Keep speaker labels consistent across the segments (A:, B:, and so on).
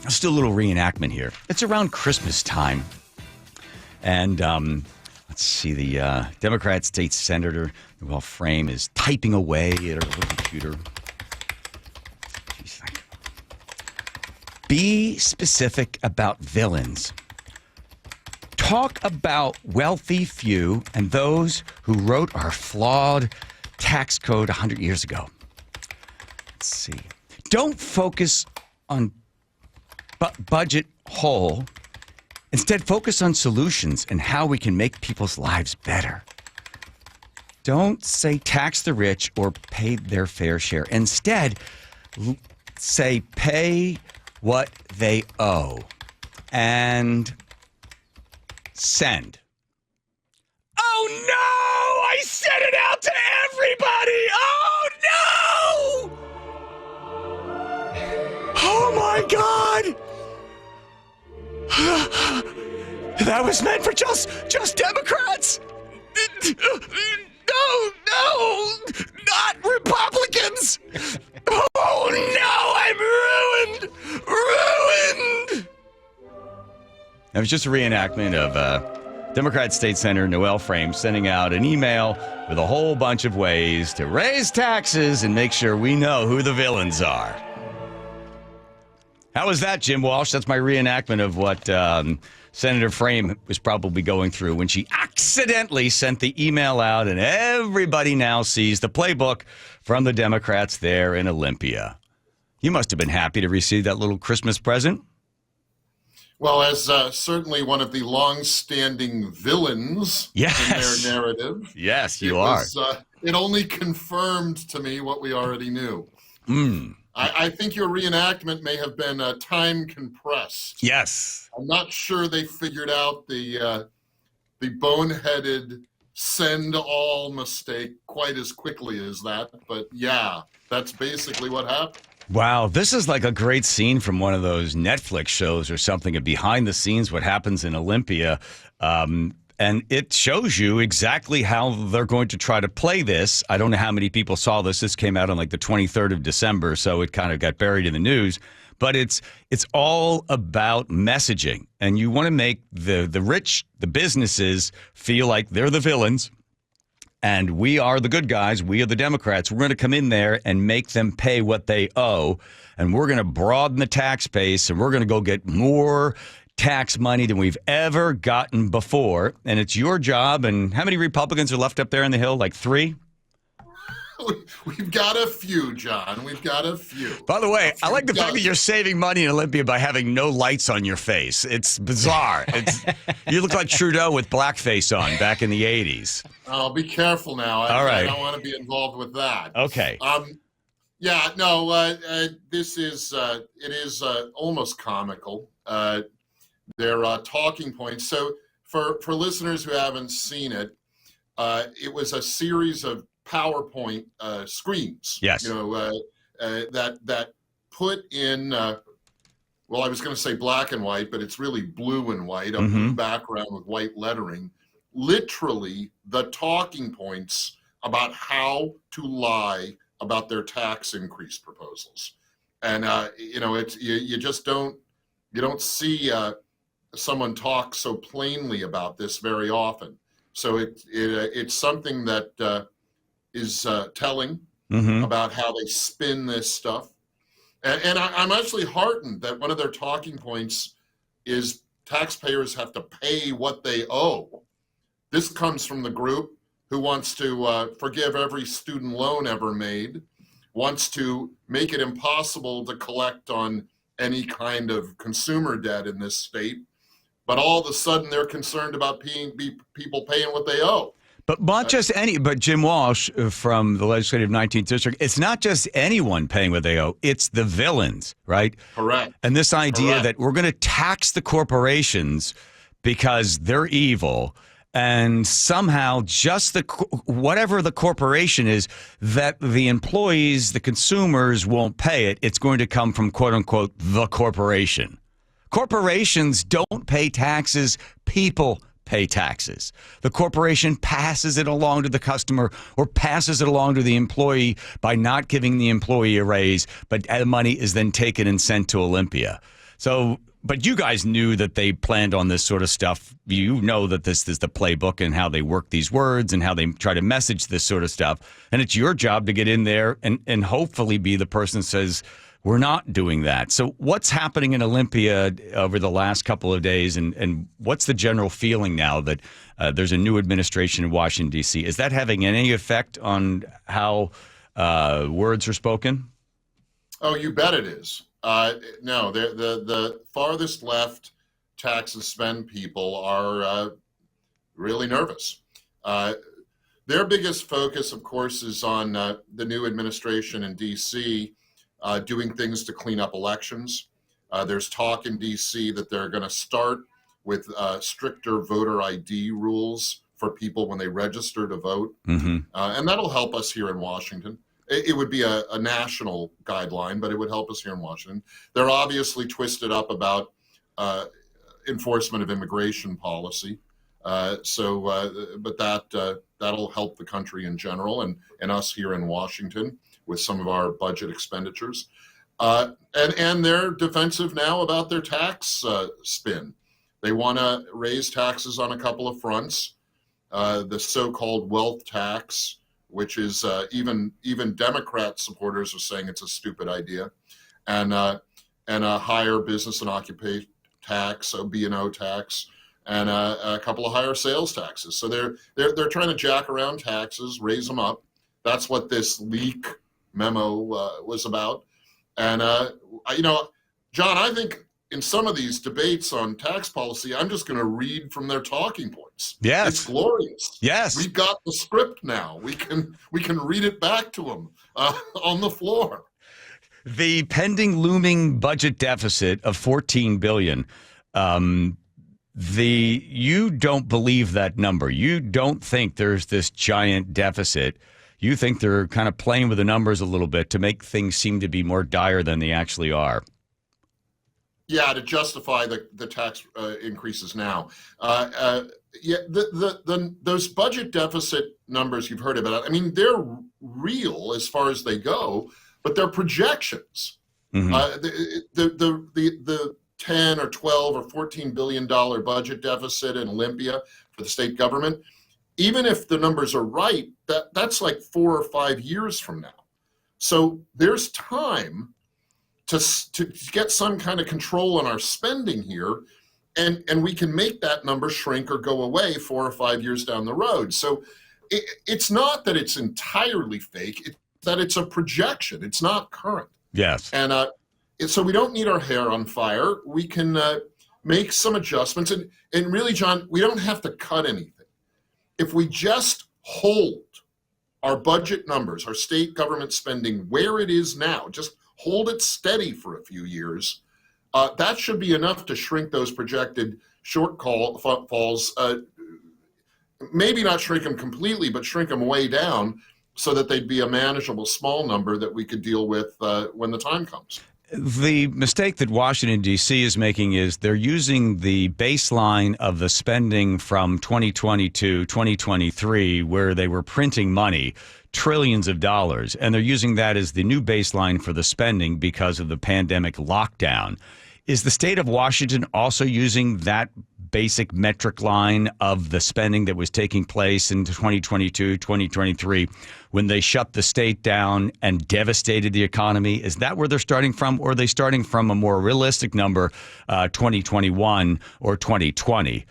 A: Let's do a little reenactment here. It's around Christmas time. And let's see, the Democrat State Senator Noel Frame is typing away at her little computer. She's like, be specific about villains. Talk about wealthy few and those who wrote our flawed tax code 100 years ago. Let's see. Don't focus on budget hole. Instead, focus on solutions and how we can make people's lives better. Don't say tax the rich or pay their fair share. Instead, say pay what they owe and send. Oh no! I sent it out to everybody! Oh no! Oh my God! That was meant for just Democrats. No, not Republicans. Oh no, I'm ruined. That was just a reenactment of Democrat State Senator Noel Frame sending out an email with a whole bunch of ways to raise taxes and make sure we know who the villains are. How was that, Jim Walsh? That's my reenactment of what Senator Frame was probably going through when she accidentally sent the email out, and everybody now sees the playbook from the Democrats there in Olympia. You must have been happy to receive that little Christmas present.
B: Well, as certainly one of the long-standing villains in their narrative.
A: Yes, you are.
B: It only confirmed to me what we already knew. I think your reenactment may have been time compressed.
A: Yes.
B: I'm not sure they figured out the boneheaded send all mistake quite as quickly as that. But yeah, that's basically what happened.
A: Wow, this is like a great scene from one of those Netflix shows or something, and behind the scenes what happens in Olympia. And it shows you exactly how they're going to try to play this. I don't know how many people saw this. This came out on like the 23rd of December, so it kind of got buried in the news. But it's all about messaging. And you want to make the rich, the businesses, feel like they're the villains. And we are the good guys. We are the Democrats. We're going to come in there and make them pay what they owe. And we're going to broaden the tax base. And we're going to go get more tax money than we've ever gotten before. And it's your job. And how many Republicans are left up there in the Hill? Like 3?
B: We've got a few, John. We've got a few.
A: By the way, I like the fact that you're saving money in Olympia by having no lights on your face. It's bizarre. You look like Trudeau with blackface on back in the 80s.
B: Oh, be careful now.
A: All right.
B: I don't want to be involved with that.
A: Okay.
B: Yeah, no, this is, it is almost comical. They're talking points. So for listeners who haven't seen it, it was a series of PowerPoint screens.
A: Yes.
B: That put in, well, I was going to say black and white, but it's really blue and white, a blue background with white lettering. Literally the talking points about how to lie about their tax increase proposals. And, it's, you just don't see someone talk so plainly about this very often. So it's something that is telling about how they spin this stuff. And I'm actually heartened that one of their talking points is taxpayers have to pay what they owe. This comes from the group who wants to forgive every student loan ever made, wants to make it impossible to collect on any kind of consumer debt in this state. But all of a sudden, they're concerned about people paying what they owe.
A: But not just but Jim Walsh from the legislative 19th district, it's not just anyone paying what they owe. It's the villains, right?
B: Correct.
A: And this idea that we're going to tax the corporations because they're evil, and somehow just whatever the corporation is, that the employees, the consumers won't pay it. It's going to come from, quote unquote, the corporation. Corporations don't pay taxes. People pay taxes. The corporation passes it along to the customer or passes it along to the employee by not giving the employee a raise, but the money is then taken and sent to Olympia. So, but you guys knew that they planned on this sort of stuff. You know that this is the playbook and how they work these words and how they try to message this sort of stuff. And it's your job to get in there and hopefully be the person that says, we're not doing that. So what's happening in Olympia over the last couple of days, and what's the general feeling now that there's a new administration in Washington, D.C.? Is that having any effect on how words are spoken?
B: Oh, you bet it is. No, the farthest left tax and spend people are really nervous. Their biggest focus, of course, is on the new administration in D.C., doing things to clean up elections. There's talk in D.C. that they're going to start with stricter voter ID rules for people when they register to vote. Mm-hmm. And that'll help us here in Washington. It would be a national guideline, but it would help us here in Washington. They're obviously twisted up about enforcement of immigration policy. But that'll help the country in general and us here in Washington with some of our budget expenditures. And they're defensive now about their tax spin. They want to raise taxes on a couple of fronts. The so-called wealth tax, which is even Democrat supporters are saying it's a stupid idea, and a higher business and occupation tax, a B&O tax, and a couple of higher sales taxes. So they're trying to jack around taxes, raise them up. That's what this leak memo was about. And John, I think in some of these debates on tax policy, I'm just going to read from their talking points.
A: Yes,
B: it's glorious.
A: Yes,
B: we've got the script now. We can read it back to them on the floor.
A: The pending looming budget deficit of $14 billion. You don't believe that number. You don't think there's this giant deficit. You think they're kind of playing with the numbers a little bit to make things seem to be more dire than they actually are.
B: Yeah, to justify the tax increases now. Those budget deficit numbers you've heard about, I mean, they're real as far as they go, but they're projections. Mm-hmm. The 10 or 12 or $14 billion budget deficit in Olympia for the state government, even if the numbers are right, that's like 4 or 5 years from now. So there's time to get some kind of control on our spending here, and we can make that number shrink or go away 4 or 5 years down the road. So it's not that it's entirely fake, it's that it's a projection. It's not current.
A: Yes.
B: And so we don't need our hair on fire. We can make some adjustments. And really, John, we don't have to cut anything. If we just hold our budget numbers, our state government spending where it is now, just hold it steady for a few years, that should be enough to shrink those projected shortfalls. Maybe not shrink them completely, but shrink them way down so that they'd be a manageable small number that we could deal with when the time comes.
A: The mistake that Washington, D.C. is making is they're using the baseline of the spending from 2020 to 2023, where they were printing money, trillions of dollars, and they're using that as the new baseline for the spending because of the pandemic lockdown. Is the state of Washington also using that basic metric line of the spending that was taking place in 2022, 2023, when they shut the state down and devastated the economy? Is that where they're starting from, or are they starting from a more realistic number, 2021 or 2020?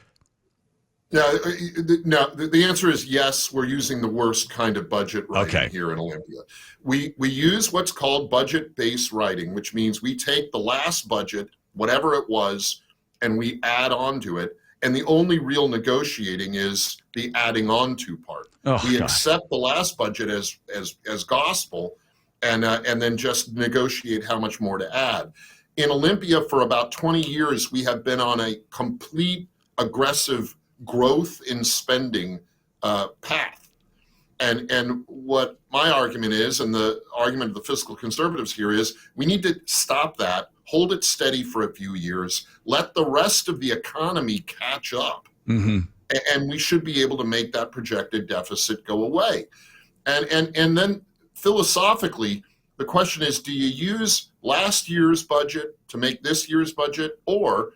B: No, the answer is yes. We're using the worst kind of budget writing here in Olympia. We use what's called budget-based writing, which means we take the last budget, whatever it was, and we add on to it. And the only real negotiating is the adding on to part. We accept the last budget as gospel, and then just negotiate how much more to add. In Olympia, for about 20 years, we have been on a complete aggressive growth in spending path. And what my argument is, and the argument of the fiscal conservatives here, is we need to stop that, hold it steady for a few years, let the rest of the economy catch up, and we should be able to make that projected deficit go away. And then philosophically, the question is, do you use last year's budget to make this year's budget, or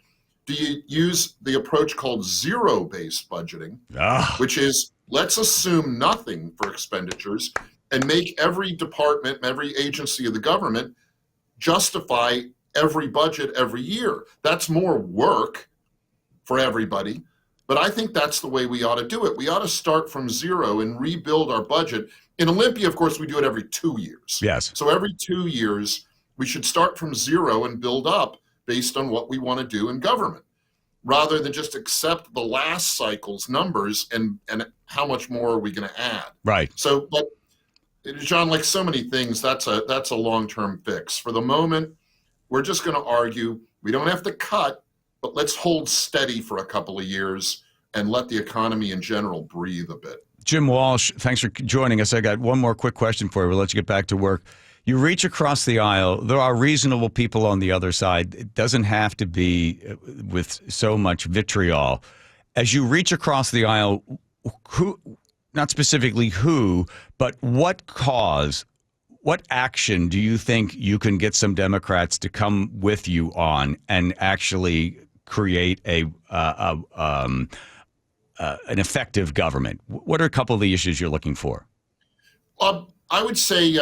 B: do you use the approach called zero-based budgeting, which is let's assume nothing for expenditures and make every department, every agency of the government justify every budget every year? That's more work for everybody, but I think that's the way we ought to do it. We ought to start from zero and rebuild our budget. In Olympia, of course, we do it every 2 years.
A: Yes.
B: So every 2 years, we should start from zero and build up based on what we want to do in government, rather than just accept the last cycle's numbers and how much more are we going to add.
A: Right.
B: So, but John, like so many things, that's a long-term fix. For the moment, we're just going to argue. We don't have to cut, but let's hold steady for a couple of years and let the economy in general breathe a bit.
A: Jim Walsh, thanks for joining us. I got one more quick question for you. We'll let you get back to work. You reach across the aisle. There are reasonable people on the other side. It doesn't have to be with so much vitriol. As you reach across the aisle, who, not specifically who, but what cause, what action do you think you can get some Democrats to come with you on and actually create an effective government? What are a couple of the issues you're looking for?
B: I would say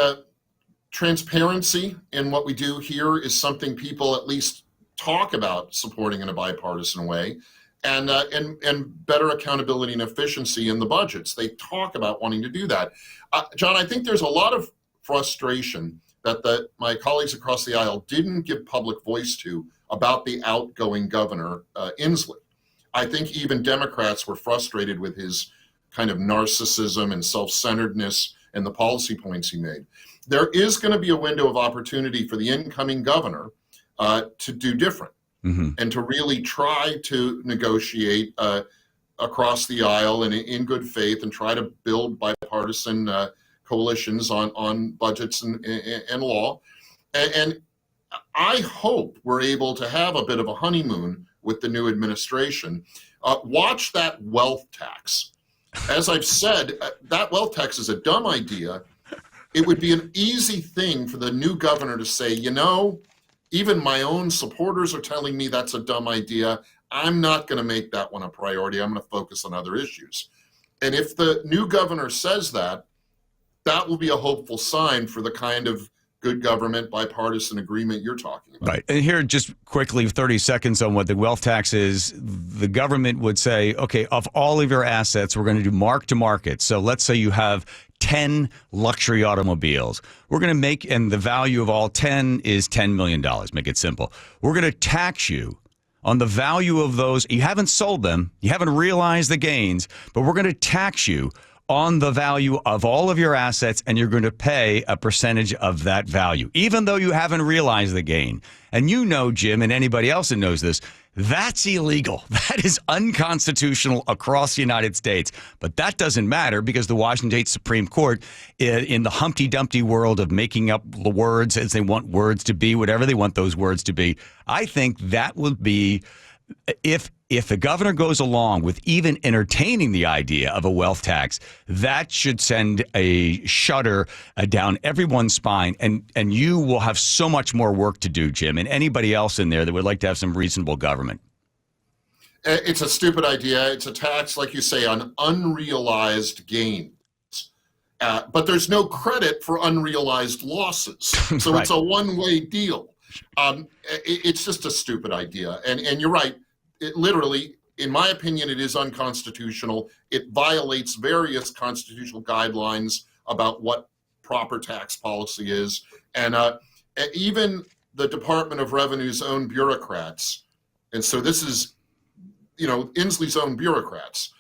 B: transparency in what we do here is something people at least talk about supporting in a bipartisan way, and better accountability and efficiency in the budgets. They talk about wanting to do that. John, I think there's a lot of frustration that my colleagues across the aisle didn't give public voice to about the outgoing governor, Inslee. I think even Democrats were frustrated with his kind of narcissism and self-centeredness and the policy points he made. There is going to be a window of opportunity for the incoming governor to do different and to really try to negotiate across the aisle and in good faith and try to build bipartisan coalitions on budgets and law. And I hope we're able to have a bit of a honeymoon with the new administration. Watch that wealth tax. As I've said, that wealth tax is a dumb idea. It would be an easy thing for the new governor to say, you know, even my own supporters are telling me that's a dumb idea. I'm not going to make that one a priority. I'm going to focus on other issues. And if the new governor says that, that will be a hopeful sign for the kind of good government, bipartisan agreement you're talking about.
A: Right. And here, just quickly, 30 seconds on what the wealth tax is. The government would say, okay, of all of your assets, we're going to do mark to market. So let's say you have 10 luxury automobiles. We're going to make, and the value of all 10 is $10 million. Make it simple. We're going to tax you on the value of those. You haven't sold them. You haven't realized the gains, but we're going to tax you on the value of all of your assets, and you're going to pay a percentage of that value, even though you haven't realized the gain. And you know, Jim, and anybody else that knows this, that's illegal. That is unconstitutional across the United States. But that doesn't matter because the Washington State Supreme Court, in the Humpty Dumpty world of making up the words as they want words to be, whatever they want those words to be, I think that will be, if the governor goes along with even entertaining the idea of a wealth tax, that should send a shudder down everyone's spine. And you will have so much more work to do, Jim, and anybody else in there that would like to have some reasonable government.
B: It's a stupid idea. It's a tax, like you say, on unrealized gains. But there's no credit for unrealized losses. So right. It's a one-way deal. It's just a stupid idea. And you're right. It literally, in my opinion, it is unconstitutional. It violates various constitutional guidelines about what proper tax policy is. And even the Department of Revenue's own bureaucrats, and so this is, you know, Inslee's own bureaucrats,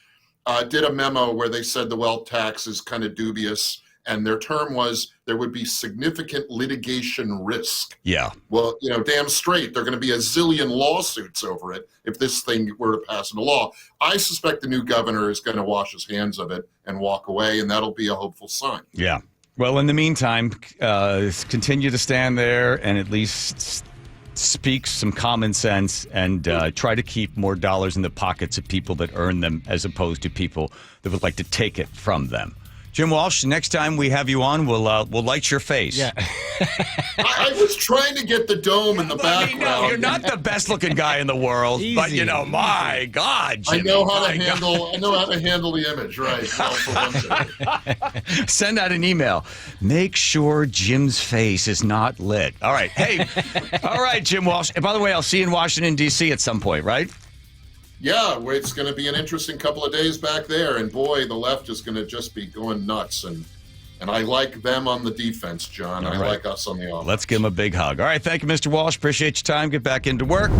B: did a memo where they said the wealth tax is kind of dubious. And their term was there would be significant litigation risk. Yeah. Well, you know, damn straight, there are going to be a zillion lawsuits over it if this thing were to pass into law. I suspect the new governor is going to wash his hands of it and walk away, and that'll be a hopeful sign. Yeah. Well, in the meantime, continue to stand there and at least speak some common sense and try to keep more dollars in the pockets of people that earn them as opposed to people that would like to take it from them.
A: Jim Walsh, next time we have you on, we'll light your face.
C: Yeah.
B: I was trying to get the dome in the background.
A: No, you're not the best looking guy in the world, but
C: Easy.
A: My God, Jimmy,
B: I know how to handle the image, right? Well, for one thing.
A: Send out an email. Make sure Jim's face is not lit. All right. Hey, all right, Jim Walsh. And by the way, I'll see you in Washington, D.C. at some point, right?
B: Yeah, it's going to be an interesting couple of days back there. And boy, the left is going to just be going nuts. And I like them on the defense, John. I like us on the offense.
A: Let's give him a big hug. All right. Thank you, Mr. Walsh. Appreciate your time. Get back into work.